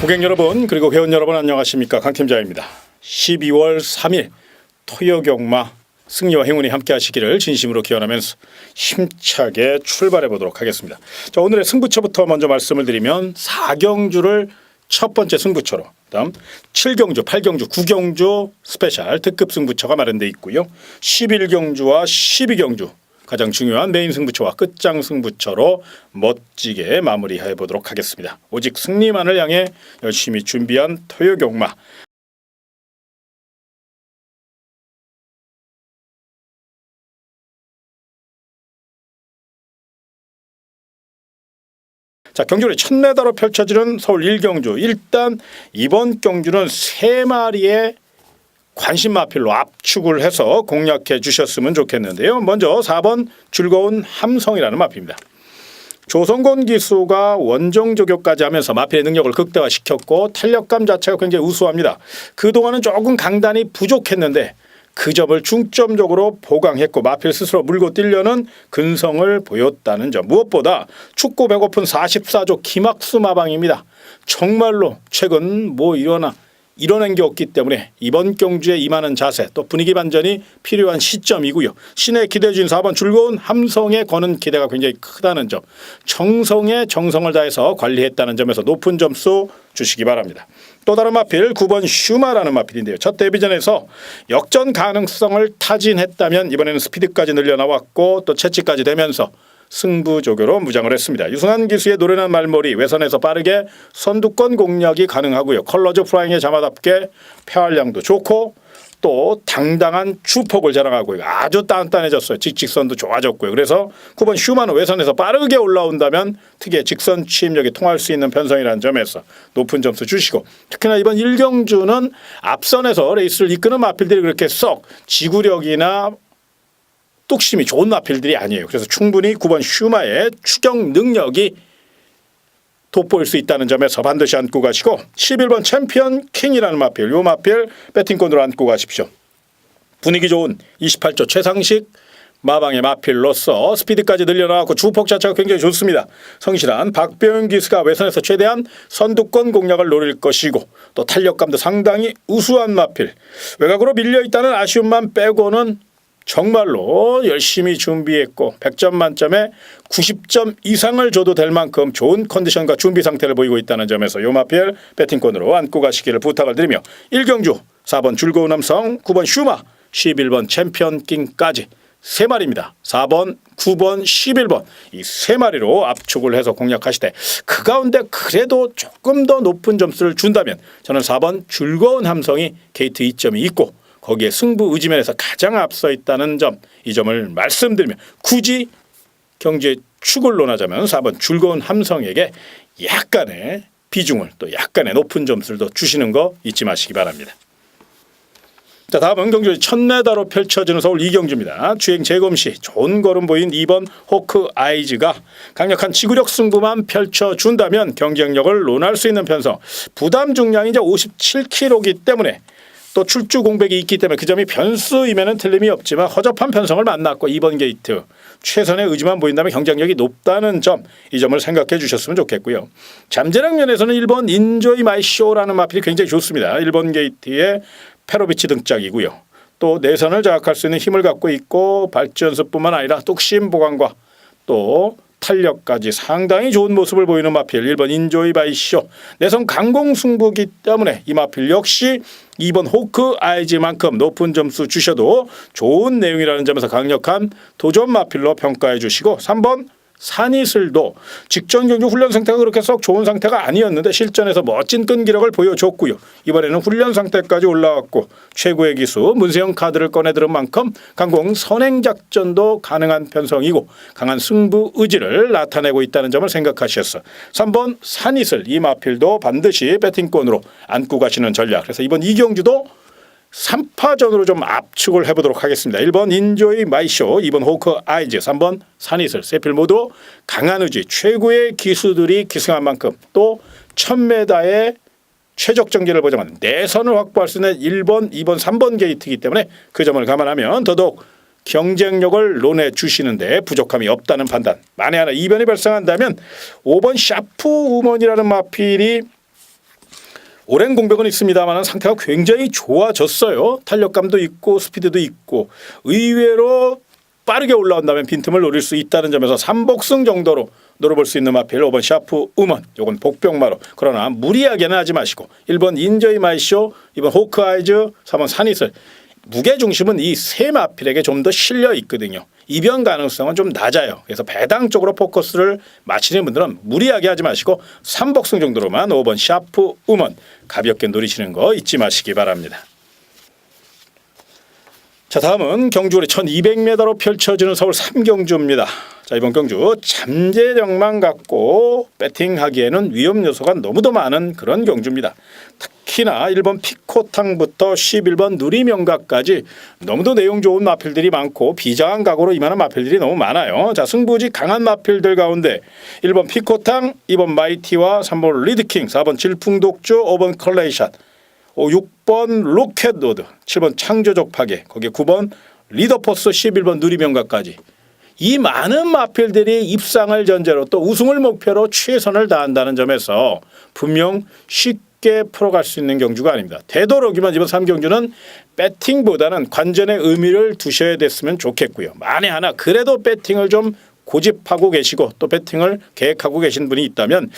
고객 여러분 그리고 회원 여러분 안녕하십니까, 강팀장입니다. 12월 3일 토요경마 승리와 행운이 함께 하시기를 진심으로 기원하면서 힘차게 출발해 보도록 하겠습니다. 자, 오늘의 승부처부터 먼저 말씀을 드리면 4경주를 첫 번째 승부처로, 다음 7경주, 8경주, 9경주 스페셜 특급 승부처가 마련되어 있고요. 11경주와 12경주 가장 중요한 메인 승부처와 끝장 승부처로 멋지게 마무리해 보도록 하겠습니다. 오직 승리만을 향해 열심히 준비한 토요경마. 자, 경주를 첫 메다로 펼쳐지는 서울 1경주. 일단 이번 경주는 3마리의 관심 마필로 압축을 해서 공략해 주셨으면 좋겠는데요. 먼저 4번 즐거운 함성이라는 마필입니다. 조성곤 기수가 원정 조교까지 하면서 마필의 능력을 극대화시켰고 탄력감 자체가 굉장히 우수합니다. 그동안은 조금 강단이 부족했는데 그 점을 중점적으로 보강했고 마필 스스로 물고 뛰려는 근성을 보였다는 점, 무엇보다 축구 배고픈 44조 김학수 마방입니다. 정말로 최근 이뤄낸 게 없기 때문에 이번 경주에 임하는 자세, 또 분위기 반전이 필요한 시점이고요. 신의 기대주인 4번 즐거운 함성에 거는 기대가 굉장히 크다는 점, 정성에 정성을 다해서 관리했다는 점에서 높은 점수 주시기 바랍니다. 또 다른 마필 9번 슈마라는 마필인데요. 첫 데뷔전에서 역전 가능성을 타진했다면 이번에는 스피드까지 늘려나왔고 또 채취까지 되면서 승부조교로 무장을 했습니다. 유승환 기수의 노련한 말머리, 외선에서 빠르게 선두권 공략이 가능하고요. 컬러즈 프라잉의 자마답게 폐활량도 좋고 또 당당한 주폭을 자랑하고요. 아주 단단해졌어요. 직선도 좋아졌고요. 그래서 9번 슈마는 외선에서 빠르게 올라온다면 특유의 직선 취임력이 통할 수 있는 편성이라는 점에서 높은 점수 주시고, 특히나 이번 1경주는 앞선에서 레이스를 이끄는 마필들이 그렇게 썩 지구력이나 뚝심이 좋은 마필들이 아니에요. 그래서 충분히 9번 슈마의 추격 능력이 돋보일 수 있다는 점에서 반드시 안고 가시고, 11번 챔피언 킹이라는 마필, 이 마필 배팅권으로 안고 가십시오. 분위기 좋은 28조 최상식 마방의 마필로서 스피드까지 늘려나왔고 주폭 자체가 굉장히 좋습니다. 성실한 박병윤 기수가 외선에서 최대한 선두권 공략을 노릴 것이고 또 탄력감도 상당히 우수한 마필, 외곽으로 밀려있다는 아쉬움만 빼고는 정말로 열심히 준비했고 100점 만점에 90점 이상을 줘도 될 만큼 좋은 컨디션과 준비 상태를 보이고 있다는 점에서 요마필 배팅권으로 안고 가시기를 부탁을 드리며 1경주 4번 즐거운 함성, 9번 슈마, 11번 챔피언킹까지 3마리입니다. 4번, 9번, 11번 이 3마리로 압축을 해서 공략하시되 그 가운데 그래도 조금 더 높은 점수를 준다면 저는 4번 즐거운 함성이 게이트 2점이 있고 거기에 승부 의지면에서 가장 앞서 있다는 점, 이 점을 말씀드리면 굳이 경주의 축을 논하자면 4번 즐거운 함성에게 약간의 비중을 또 약간의 높은 점수를 더 주시는 거 잊지 마시기 바랍니다. 자, 다음은 경주의 첫 메다로 펼쳐지는 서울 2경주입니다. 주행 재검 시 좋은 걸음 보인 2번 호크 아이즈가 강력한 지구력 승부만 펼쳐준다면 경쟁력을 논할 수 있는 편성, 부담 중량이 이제 57kg이기 때문에 또 출주 공백이 있기 때문에 그 점이 변수이면은 틀림이 없지만 허접한 편성을 만났고 2번 게이트 최선의 의지만 보인다면 경쟁력이 높다는 점, 이 점을 생각해 주셨으면 좋겠고요. 잠재력 면에서는 1번 인조이 마이 쇼라는 마필이 굉장히 좋습니다. 1번 게이트의 페로비치 등짝이고요. 또 내선을 장악할 수 있는 힘을 갖고 있고 발주 연습뿐만 아니라 뚝심 보강과 또 탄력까지 상당히 좋은 모습을 보이는 마필 1번 인조이 바이쇼, 내성 강공 승부기 때문에 이 마필 역시 2번 호크 아이즈만큼 높은 점수 주셔도 좋은 내용이라는 점에서 강력한 도전 마필로 평가해 주시고, 3번 산이슬도 직전 경주 훈련 상태가 그렇게 썩 좋은 상태가 아니었는데 실전에서 멋진 끈기력을 보여줬고요. 이번에는 훈련 상태까지 올라왔고 최고의 기수 문세영 카드를 꺼내들은 만큼 강공 선행작전도 가능한 편성이고 강한 승부 의지를 나타내고 있다는 점을 생각하셨어. 3번 산이슬, 이 마필도 반드시 배팅권으로 안고 가시는 전략. 그래서 이번 2경주도 3파전으로 좀 압축을 해보도록 하겠습니다. 1번 인조이 마이쇼, 2번 호크 아이즈, 3번 산이슬, 세 필 모두 강한 의지, 최고의 기수들이 기승한 만큼 또 1000m의 최적 정제를 보장하는 내선을 확보할 수 있는 1번, 2번, 3번 게이트이기 때문에 그 점을 감안하면 더더욱 경쟁력을 논해 주시는데 부족함이 없다는 판단. 만에 하나 이변이 발생한다면 5번 샤프 우먼이라는 마필이 오랜 공백은 있습니다만 상태가 굉장히 좋아졌어요. 탄력감도 있고 스피드도 있고 의외로 빠르게 올라온다면 빈틈을 노릴 수 있다는 점에서 3복승 정도로 노려볼 수 있는 마필 5번 샤프 우먼, 요건 복병마로. 그러나 무리하게는 하지 마시고 1번 인저이 마이쇼, 2번 호크아이즈, 3번 산이슬. 무게중심은 이 세 마필에게 좀 더 실려 있거든요. 이변 가능성은 좀 낮아요. 그래서 배당 쪽으로 포커스를 맞추는 분들은 무리하게 하지 마시고 3복승 정도로만 5번 샤프 우먼 가볍게 노리시는 거 잊지 마시기 바랍니다. 자, 다음은 경주거리 1200m로 펼쳐지는 서울 3경주입니다. 자, 이번 경주 잠재력만 갖고 배팅하기에는 위험 요소가 너무도 많은 그런 경주입니다. 특히나 1번 피코탕부터 11번 누리명가까지 너무도 내용 좋은 마필들이 많고 비장한 각오로 임하는 마필들이 너무 많아요. 자, 승부지 강한 마필들 가운데 1번 피코탕, 2번 마이티와 3번 리드킹, 4번 질풍독주, 5번 컬레이샷, 6번 로켓로드, 7번 창조적 파괴, 거기에 9번 리더포스, 11번 누리명가까지 이 많은 마필들이 입상을 전제로 또 우승을 목표로 최선을 다한다는 점에서 분명 쉽게 풀어갈 수 있는 경주가 아닙니다. 되도록이면 이번 3경주는 배팅보다는 관전의 의미를 두셔야 됐으면 좋겠고요. 만에 하나 그래도 배팅을 좀 고집하고 계시고 또 배팅을 계획하고 계신 분이 있다면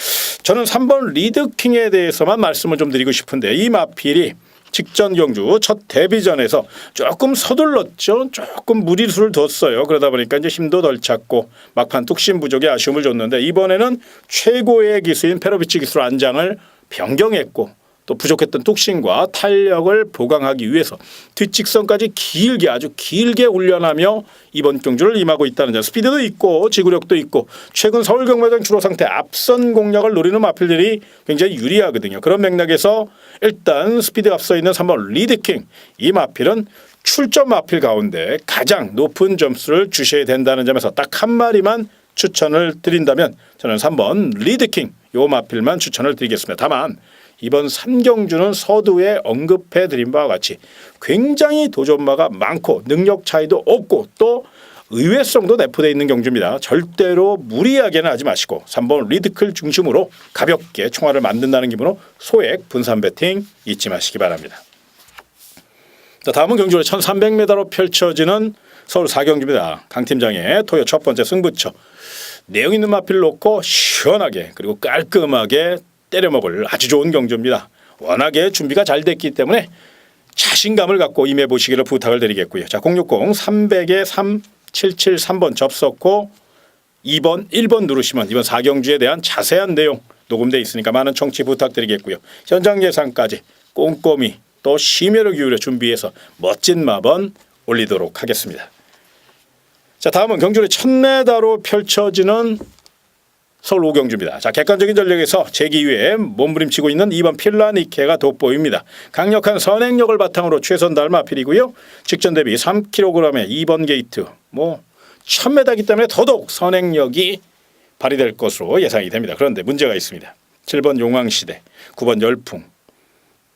저는 3번 리드킹에 대해서만 말씀을 좀 드리고 싶은데 이 마필이 직전 경주 첫 데뷔전에서 조금 서둘렀죠. 조금 무리수를 뒀어요. 그러다 보니까 이제 힘도 덜 찼고 막판 뚝심 부족에 아쉬움을 줬는데 이번에는 최고의 기수인 페로비치 기술 안장을 변경했고 또 부족했던 뚝심과 탄력을 보강하기 위해서 뒷직선까지 길게 아주 길게 훈련하며 이번 경주를 임하고 있다는 점. 스피드도 있고 지구력도 있고 최근 서울경마장 주로 상태 앞선 공략을 노리는 마필들이 굉장히 유리하거든요. 그런 맥락에서 일단 스피드 앞서 있는 3번 리드킹, 이 마필은 출전 마필 가운데 가장 높은 점수를 주셔야 된다는 점에서 딱 한 마리만 추천을 드린다면 저는 3번 리드킹 요 마필만 추천을 드리겠습니다. 다만 이번 3경주는 서두에 언급해드린 바와 같이 굉장히 도전마가 많고 능력 차이도 없고 또 의외성도 내포되어 있는 경주입니다. 절대로 무리하게는 하지 마시고 3번 리드클 중심으로 가볍게 총알을 만든다는 기분으로 소액 분산 배팅 잊지 마시기 바랍니다. 자, 다음은 경주로 1300m로 펼쳐지는 서울 4경주입니다. 강 팀장의 토요 첫 번째 승부처. 내용 있는 마필을 놓고 시원하게 그리고 깔끔하게 때려먹을 아주 좋은 경주입니다. 워낙에 준비가 잘 됐기 때문에 자신감을 갖고 임해 보시기를 부탁을 드리겠고요. 자, 060-300-3773번 접속호 2번 1번 누르시면 이번 4경주에 대한 자세한 내용 녹음되어 있으니까 많은 청취 부탁드리겠고요. 현장 예상까지 꼼꼼히 또 심혈을 기울여 준비해서 멋진 마번 올리도록 하겠습니다. 자, 다음은 경주의 첫내다로 펼쳐지는 서울 5경주입니다. 자, 객관적인 전력에서 재기 위해 몸부림치고 있는 2번 필라니케가 돋보입니다. 강력한 선행력을 바탕으로 최선 다할 마필이고요. 직전 대비 3kg의 2번 게이트 1000m이기 때문에 더더욱 선행력이 발휘될 것으로 예상이 됩니다. 그런데 문제가 있습니다. 7번 용왕시대, 9번 열풍,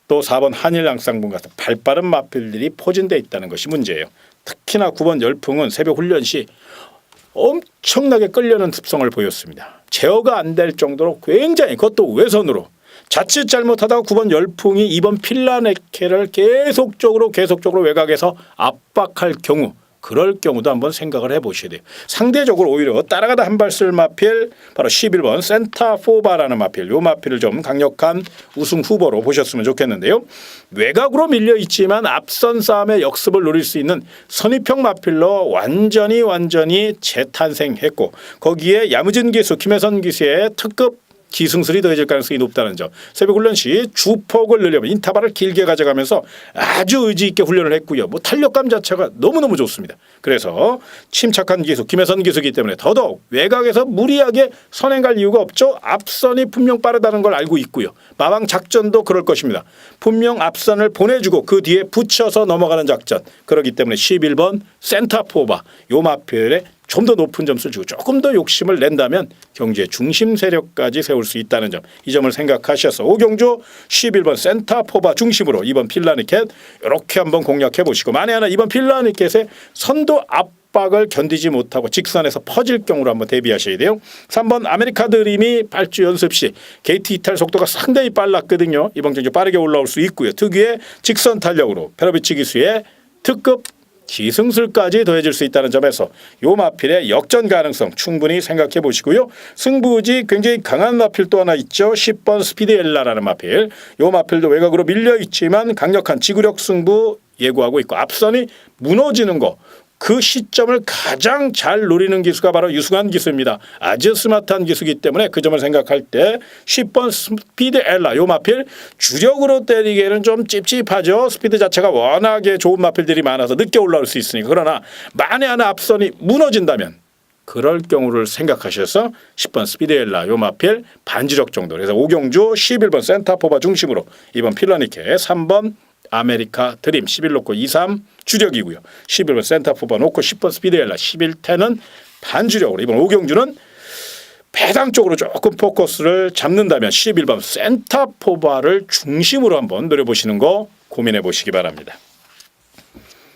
또 4번 한일랑쌍분 같은 발빠른 마필들이 포진되어 있다는 것이 문제예요. 특히나 9번 열풍은 새벽 훈련 시 엄청나게 끌려는 습성을 보였습니다. 제어가 안 될 정도로 굉장히 그것도 외선으로 자칫 잘못하다가 9번 열풍이 2번 필라네케를 계속적으로 외곽에서 압박할 경우 그럴 경우도 한번 생각을 해보셔야 돼요. 상대적으로 오히려 따라가다 한 발 쓸 마필 바로 11번 센타포바라는 마필, 요 마필을 좀 강력한 우승 후보로 보셨으면 좋겠는데요. 외곽으로 밀려 있지만 앞선 싸움의 역습을 노릴 수 있는 선입형 마필로 완전히 재탄생했고 거기에 야무진 기수 김혜선 기수의 특급 기승술이 더해질 가능성이 높다는 점. 새벽 훈련 시 주폭을 늘려면 인터벌을 길게 가져가면서 아주 의지 있게 훈련을 했고요. 탄력감 자체가 너무너무 좋습니다. 그래서 침착한 기수 김혜선 기수이기 때문에 더더욱 외곽에서 무리하게 선행 갈 이유가 없죠. 앞선이 분명 빠르다는 걸 알고 있고요. 마방 작전도 그럴 것입니다. 분명 앞선을 보내주고 그 뒤에 붙여서 넘어가는 작전. 그렇기 때문에 11번 센타포바 요 마필에 좀 더 높은 점수를 주고 조금 더 욕심을 낸다면 경주의 중심 세력까지 세울 수 있다는 점, 이 점을 생각하셔서 5경주 11번 센타포바 중심으로 2번 필라니켓 이렇게 한번 공략해 보시고 만에 하나 2번 필라니켓의 선두 압박을 견디지 못하고 직선에서 퍼질 경우로 한번 대비하셔야 돼요. 3번 아메리카 드림이 발주 연습 시 게이트 이탈 속도가 상당히 빨랐거든요. 이번 경주 빠르게 올라올 수 있고요. 특유의 직선 탄력으로 페로비치 기수의 특급 기승술까지 더해질 수 있다는 점에서 요 마필의 역전 가능성 충분히 생각해 보시고요. 승부지 굉장히 강한 마필 또 하나 있죠. 10번 스피드 엘라라는 마필. 요 마필도 외곽으로 밀려 있지만 강력한 지구력 승부 예고하고 있고 앞선이 무너지는 거. 그 시점을 가장 잘 노리는 기수가 바로 유승환 기수입니다. 아주 스마트한 기수이기 때문에 그 점을 생각할 때 10번 스피드 엘라 요 마필 주력으로 때리기에는 좀 찝찝하죠. 스피드 자체가 워낙에 좋은 마필들이 많아서 늦게 올라올 수 있으니까. 그러나 만에 하나 앞선이 무너진다면 그럴 경우를 생각하셔서 10번 스피드 엘라 요 마필 반주력 정도. 그래서 오경주 11번 센터포바 중심으로 이번 필라니케 3번 아메리카 드림 11 놓고 23 주력이고요. 11번 센터포바 놓고 10번 스피드엘라 1110은 반주력으로 이번 오경주는 배당 쪽으로 조금 포커스를 잡는다면 11번 센터포바를 중심으로 한번 노려보시는 거 고민해 보시기 바랍니다.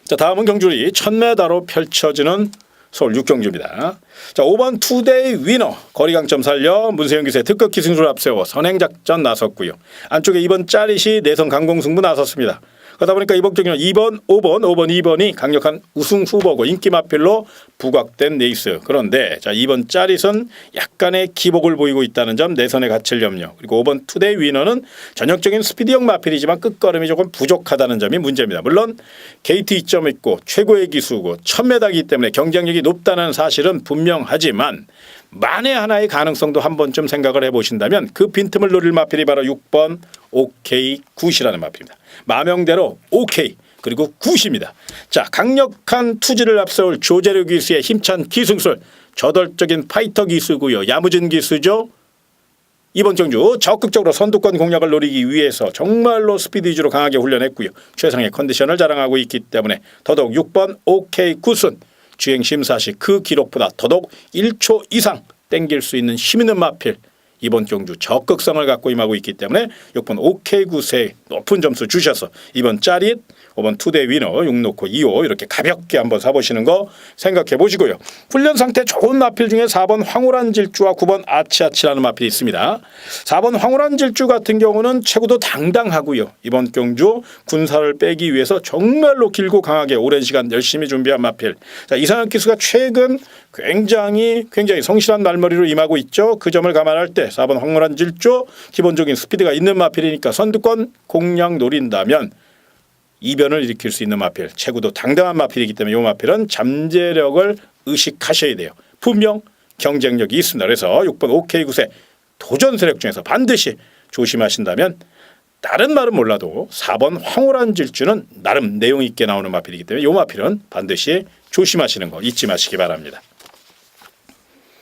자, 다음은 경주리 1000m로 펼쳐지는 서울 6경주입니다. 자, 5번 투데이 위너 거리 강점 살려 문세영 기수의 특급 기승술 앞세워 선행작전 나섰고요. 안쪽에 2번 짜릿이 내성 강공승부 나섰습니다. 그러다 보니까 이번 경기는 2번, 5번, 2번이 강력한 우승 후보고 인기 마필로 부각된 레이스. 그런데 자 2번 짜릿은 약간의 기복을 보이고 있다는 점 내선에 갇힐 염려. 그리고 5번 투데이 위너는 전형적인 스피드형 마필이지만 끝걸음이 조금 부족하다는 점이 문제입니다. 물론 게이트 2점 있고 최고의 기수고 1000m이기 때문에 경쟁력이 높다는 사실은 분명하지만 만에 하나의 가능성도 한 번쯤 생각을 해보신다면 그 빈틈을 노릴 마필이 바로 6번 OK 굿이라는 마필입니다. 마명대로 OK 그리고 굿입니다. 자, 강력한 투지를 앞세울 조재료 기수의 힘찬 기승술 저돌적인 파이터 기수고요. 야무진 기수죠. 이번 경주 적극적으로 선두권 공략을 노리기 위해서 정말로 스피드 위주로 강하게 훈련했고요. 최상의 컨디션을 자랑하고 있기 때문에 더더욱 6번 OK 굿은 주행심사 시 그 기록보다 더더욱 1초 이상 땡길 수 있는 힘있는 마필 이번 경주 적극성을 갖고 임하고 있기 때문에 6번 OK 굿에 높은 점수 주셔서 이번 짜릿 5번 투데이 위너 6 놓고 2호 이렇게 가볍게 한번 사보시는 거 생각해 보시고요. 훈련 상태 좋은 마필 중에 4번 황홀한 질주와 9번 아치아치라는 마필이 있습니다. 4번 황홀한 질주 같은 경우는 체구도 당당하고요. 이번 경주 군사를 빼기 위해서 정말로 길고 강하게 오랜 시간 열심히 준비한 마필. 자, 이상한 기수가 최근 굉장히 성실한 말머리로 임하고 있죠. 그 점을 감안할 때 4번 황홀한 질주 기본적인 스피드가 있는 마필이니까 선두권 공략 노린다면 이변을 일으킬 수 있는 마필, 체구도 당당한 마필이기 때문에 이 마필은 잠재력을 의식하셔야 돼요. 분명 경쟁력이 있습니다. 그래서 6번 OK 굿의 도전 세력 중에서 반드시 조심하신다면 다른 말은 몰라도 4번 황홀한 질주는 나름 내용 있게 나오는 마필이기 때문에 이 마필은 반드시 조심하시는 거 잊지 마시기 바랍니다.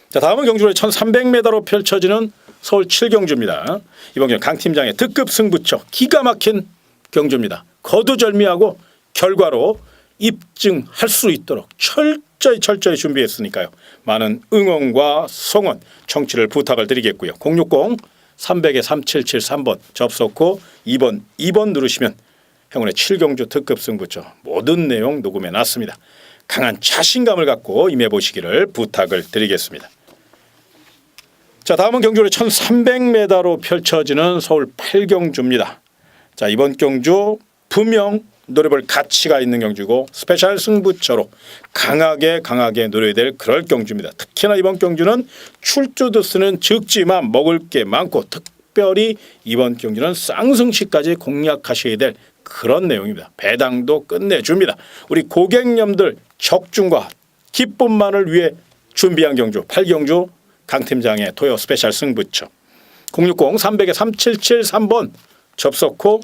자, 다음은 경주의 1300m로 펼쳐지는 서울 7경주입니다. 이번 경주 강 팀장의 특급 승부처 기가 막힌 경주입니다. 거두절미하고 결과로 입증할 수 있도록 철저히 준비했으니까요. 많은 응원과 성원 청취를 부탁을 드리겠고요. 060-300-3773번 접속 후 2번 누르시면 행운의 7경주 특급 승부처 모든 내용 녹음해 놨습니다. 강한 자신감을 갖고 임해보시기를 부탁을 드리겠습니다. 자, 다음은 경주의 1300m로 펼쳐지는 서울 8경주입니다. 자, 이번 경주 분명 노려볼 가치가 있는 경주고 스페셜 승부처로 강하게 노려야 될 그럴 경주입니다. 특히나 이번 경주는 출주 두수는 적지만 먹을 게 많고 특별히 이번 경주는 쌍승시까지 공략하셔야 될 그런 내용입니다. 배당도 끝내줍니다. 우리 고객님들 적중과 기쁨만을 위해 준비한 경주 8경주 강팀장의 토요 스페셜 승부처 060-300-3773번 접속 후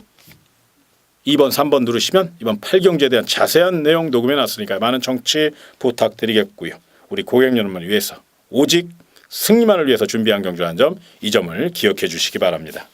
2번, 3번 누르시면 이번 8경주에 대한 자세한 내용 녹음해 놨으니까 많은 청취 부탁드리겠고요. 우리 고객 여러분을 위해서 오직 승리만을 위해서 준비한 경주라는 점, 이 점을 기억해 주시기 바랍니다.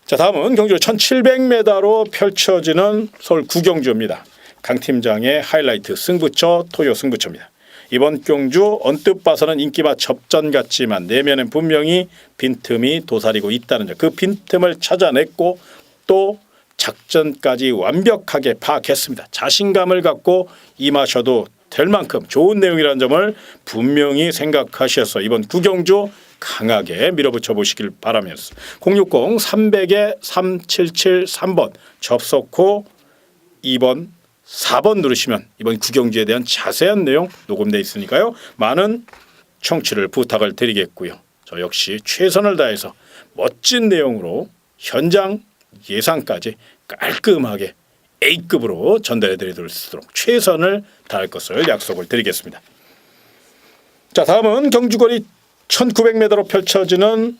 자, 다음은 경주 1700m로 펼쳐지는 서울 9경주입니다. 강 팀장의 하이라이트 승부처 토요 승부처입니다. 이번 경주 언뜻 봐서는 인기마 접전 같지만 내면엔 분명히 빈틈이 도사리고 있다는 점, 그 빈틈을 찾아냈고 또 작전까지 완벽하게 파악했습니다. 자신감을 갖고 임하셔도 될 만큼 좋은 내용이라는 점을 분명히 생각하셔서 이번 9경주 강하게 밀어붙여 보시길 바라면서 060-300-3773번 접속 후 2번 4번 누르시면 이번 9경주에 대한 자세한 내용 녹음되어 있으니까요. 많은 청취를 부탁을 드리겠고요. 저 역시 최선을 다해서 멋진 내용으로 현장 예상까지 깔끔하게 A급으로 전달해 드리도록 최선을 다할 것을 약속을 드리겠습니다. 자, 다음은 경주거리 1900m로 펼쳐지는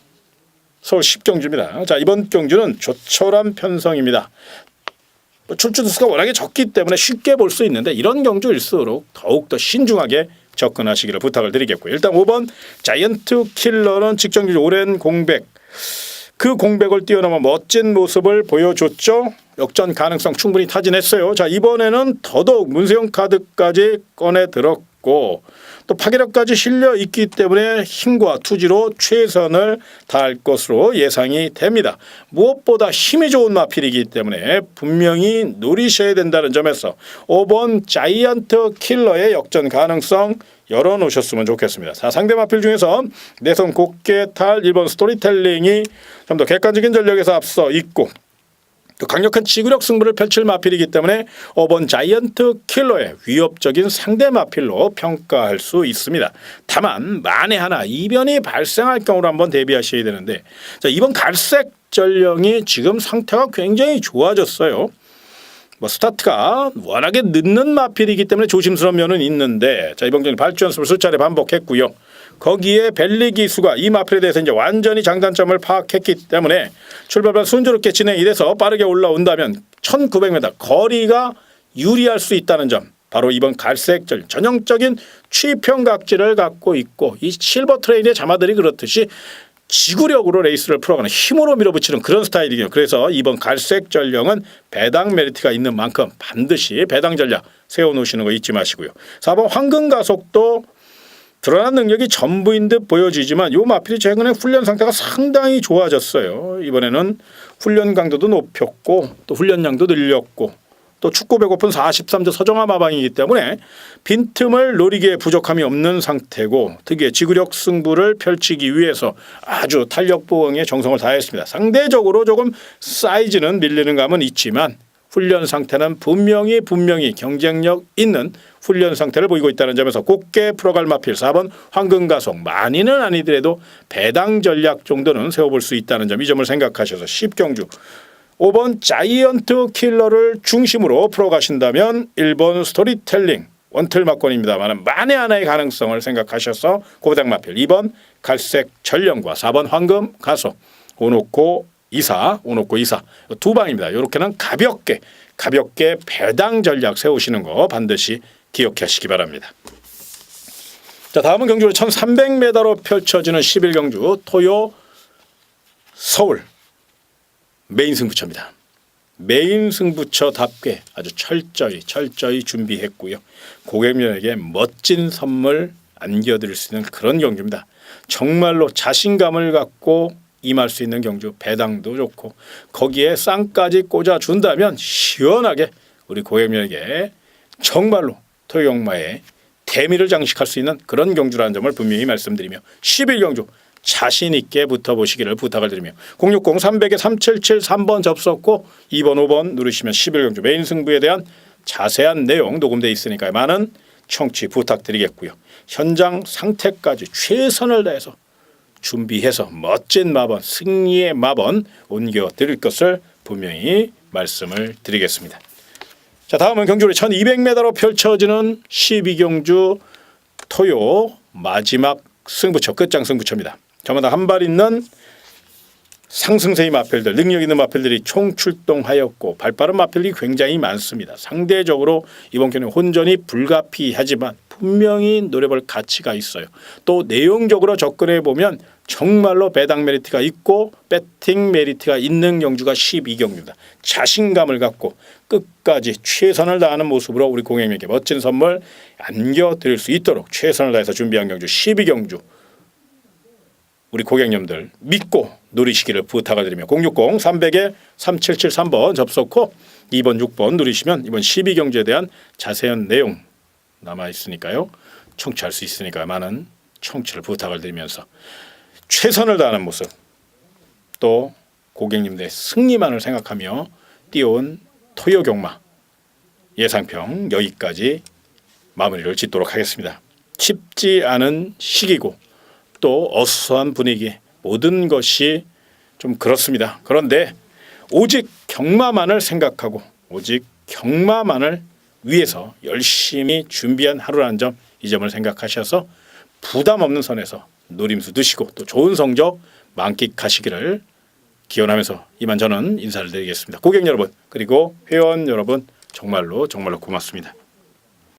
서울 10경주입니다. 자, 이번 경주는 조촐한 편성입니다. 출주 수가 워낙에 적기 때문에 쉽게 볼 수 있는데 이런 경주일수록 더욱더 신중하게 접근하시기를 부탁을 드리겠고요. 일단 5번 자이언트 킬러는 직전주 오랜 공백, 그 공백을 뛰어넘어 멋진 모습을 보여줬죠. 역전 가능성 충분히 타진했어요. 자, 이번에는 더더욱 문세영 카드까지 꺼내 들었고 또 파괴력까지 실려 있기 때문에 힘과 투지로 최선을 다할 것으로 예상이 됩니다. 무엇보다 힘이 좋은 마필이기 때문에 분명히 노리셔야 된다는 점에서 5번 자이언트 킬러의 역전 가능성 열어놓으셨으면 좋겠습니다. 자, 상대 마필 중에서 내선 곱게 탈 1번 스토리텔링이 좀 더 객관적인 전력에서 앞서 있고 또 강력한 지구력 승부를 펼칠 마필이기 때문에 5번 자이언트 킬러의 위협적인 상대 마필로 평가할 수 있습니다. 다만 만에 하나 이변이 발생할 경우로 한번 대비하셔야 되는데, 자, 이번 갈색 전령이 지금 상태가 굉장히 좋아졌어요. 스타트가 워낙에 늦는 마필이기 때문에 조심스러운 면은 있는데, 자, 이번 경기 발주 연습을 수차례 반복했고요. 거기에 벨리 기수가 이 마필에 대해서 이제 완전히 장단점을 파악했기 때문에 출발보다 순조롭게 진행이 돼서 빠르게 올라온다면 1900m 거리가 유리할 수 있다는 점, 바로 이번 갈색 전령 전형적인 취평각지를 갖고 있고 이 실버 트레일의 자마들이 그렇듯이 지구력으로 레이스를 풀어가는 힘으로 밀어붙이는 그런 스타일이에요. 그래서 이번 갈색 전령은 배당 메리트가 있는 만큼 반드시 배당 전략 세워놓으시는 거 잊지 마시고요. 4번 황금 가속도 드러난 능력이 전부인 듯 보여지지만 이 마필이 최근에 훈련 상태가 상당히 좋아졌어요. 이번에는 훈련 강도도 높였고 또 훈련량도 늘렸고 또 축구 배고픈 43조 서정아 마방이기 때문에 빈틈을 노리기에 부족함이 없는 상태고 특유의 지구력 승부를 펼치기 위해서 아주 탄력 보강에 정성을 다했습니다. 상대적으로 조금 사이즈는 밀리는 감은 있지만 훈련 상태는 분명히 경쟁력 있는 훈련 상태를 보이고 있다는 점에서 곱게 풀어갈 마필 4번 황금가속, 많이는 아니더라도 배당 전략 정도는 세워볼 수 있다는 점, 이 점을 생각하셔서 10경주 5번 자이언트 킬러를 중심으로 풀어가신다면 1번 스토리텔링 원틀 막권입니다만 만에 하나의 가능성을 생각하셔서 고배당 마필 2번 갈색 전령과 4번 황금 가속 오노코 이사 두 방입니다. 이렇게는 가볍게 배당 전략 세우시는 거 반드시 기억하시기 바랍니다. 자, 다음은 경주로 1300m로 펼쳐지는 11경주 토요 서울 메인 승부처입니다. 메인 승부처답게 아주 철저히 준비했고요. 고객님에게 멋진 선물 안겨드릴 수 있는 그런 경주입니다. 정말로 자신감을 갖고 임할 수 있는 경주, 배당도 좋고 거기에 쌍까지 꽂아준다면 시원하게 우리 고객님에게 정말로 토요역마의 대미를 장식할 수 있는 그런 경주라는 점을 분명히 말씀드리며 11경주 자신 있게 붙어보시기를 부탁을 드리며 060-300-3773번 접속고 2번 5번 누르시면 11경주 메인 승부에 대한 자세한 내용 녹음되어 있으니까 많은 청취 부탁드리겠고요. 현장 상태까지 최선을 다해서 준비해서 멋진 마번, 승리의 마번 옮겨드릴 것을 분명히 말씀을 드리겠습니다. 자, 다음은 경주로 1200m로 펼쳐지는 12경주 토요 마지막 승부처, 끝장 승부처입니다. 저마다 한 발 있는 상승세의 마필들, 능력 있는 마필들이 총출동하였고 발빠른 마필이 굉장히 많습니다. 상대적으로 이번 경기는 혼전이 불가피하지만 분명히 노려볼 가치가 있어요. 또 내용적으로 접근해 보면 정말로 배당 메리트가 있고 배팅 메리트가 있는 경주가 12경주입니다. 자신감을 갖고 끝까지 최선을 다하는 모습으로 우리 고객님에게 멋진 선물 안겨드릴 수 있도록 최선을 다해서 준비한 경주 12경주 우리 고객님들 믿고 누리시기를 부탁을 드리며 060-300-3773번 접속 후 2번 6번 누리시면 이번 12경주에 대한 자세한 내용 남아 있으니까요. 청취할 수 있으니까 많은 청취를 부탁을 드리면서 최선을 다하는 모습 또 고객님들의 승리만을 생각하며 띄워온 토요경마 예상평 여기까지 마무리를 짓도록 하겠습니다. 쉽지 않은 시기고 또 어수선한 분위기 모든 것이 좀 그렇습니다. 그런데 오직 경마만을 생각하고 오직 경마만을 위해서 열심히 준비한 하루라는 점, 이 점을 생각하셔서 부담 없는 선에서 노림수 드시고 또 좋은 성적 만끽하시기를 기원하면서 이만 저는 인사를 드리겠습니다. 고객 여러분 그리고 회원 여러분 정말로 고맙습니다.